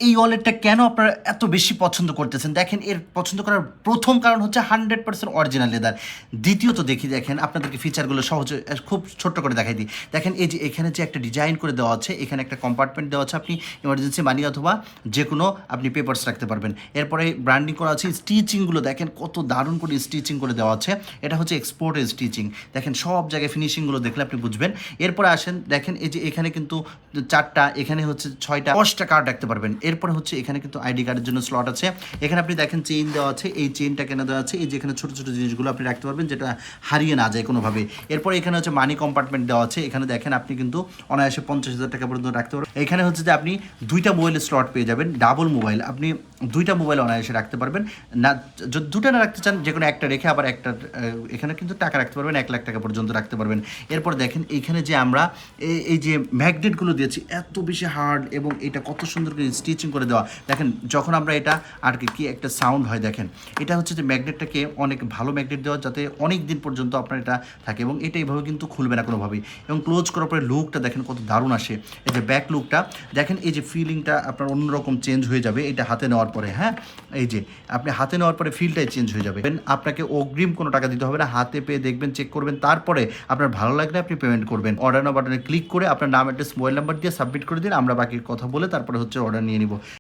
এই ওয়ালেটটা কেন আপনারা এত বেশি পছন্দ করতেছেন? দেখেন এর পছন্দ করার প্রথম কারণ হচ্ছে 100% অরিজিনাল লেদার। দ্বিতীয়ত দেখেন আপনাদেরকে ফিচারগুলো সহজে খুব ছোট্ট করে দেখাই দিই। দেখেন এই যে এখানে যে একটা ডিজাইন করে দেওয়া আছে, এখানে একটা কম্পার্টমেন্ট দেওয়া আছে, আপনি ইমার্জেন্সি মানি অথবা যেকোনো আপনি পেপারস রাখতে পারবেন। এরপরে ব্র্যান্ডিং করা আছে, স্টিচিংগুলো দেখেন কত দারুণ করে স্টিচিং করে দেওয়া আছে। এটা হচ্ছে এক্সপোর্টের স্টিচিং, দেখেন সব জায়গায় ফিনিশিংগুলো দেখলে আপনি বুঝবেন। এরপরে আসেন, দেখেন এই যে এখানে কিন্তু 4টা, এখানে হচ্ছে 6টা 10টা কার্ড রাখতে পারবেন। এরপরে হচ্ছে এখানে কিন্তু আইডি কার্ডের জন্য স্লট আছে। এখানে আপনি দেখেন চেইন দেওয়া আছে, এই চেইনটা কেন দেওয়া আছে, এই যে এখানে ছোটো ছোটো জিনিসগুলো আপনি রাখতে পারবেন যেটা হারিয়ে না যায় কোনোভাবে। এরপরে এখানে হচ্ছে মানি কম্পার্টমেন্ট দেওয়া আছে, এখানে দেখেন আপনি কিন্তু অনায়াসে 50,000 টাকা পর্যন্ত রাখতে পারবেন। এখানে হচ্ছে যে আপনি 2টা মোবাইলের স্লট পেয়ে যাবেন, ডাবল মোবাইল, আপনি 2টা মোবাইল অনায়াসে রাখতে পারবেন। না যদি 2টা না রাখতে চান, যে কোনো একটা রেখে আবার একটা এখানে কিন্তু টাকা রাখতে পারবেন, 1 লাখ টাকা পর্যন্ত রাখতে পারবেন। এরপর দেখেন এইখানে যে আমরা এই যে ম্যাগনেটগুলো দিয়েছি এত বেশি হার্ড, এবং এটা কত সুন্দর করে স্টিচিং করে দেওয়া। দেখেন যখন আমরা এটা আর কি একটা সাউন্ড হয়, দেখেন এটা হচ্ছে যে ম্যাগনেটটাকে অনেক ভালো ম্যাগনেট দেওয়া যাতে অনেক দিন পর্যন্ত আপনার এটা থাকে, এবং এটা এইভাবে কিন্তু খুলবে না কোনোভাবেই। এবং ক্লোজ করার পরে লুকটা দেখেন কত দারুণ আসে। এই যে ব্যাক লুকটা দেখেন, এই যে ফিলিংটা আপনার অন্যরকম চেঞ্জ হয়ে যাবে এটা হাতে নেওয়ার পরে। হ্যাঁ, এই যে আপনি হাতে নেওয়ার পরে ফিলটাই চেঞ্জ হয়ে যাবে। আপনাকে অগ্রিম কোনো টাকা দিতে হবে না, হাতে পেয়ে দেখবেন, চেক করবেন, তারপরে আপনার ভালো লাগলে আপনি পেমেন্ট করবেন। অর্ডার নাও বাটনে ক্লিক করে আপনার নাম, অ্যাড্রেস, মোবাইল নাম্বার দিয়ে সাবমিট করে দিন, আমরা বাকির কথা বলে তারপরে হচ্ছে অর্ডার নিয়ে নিব।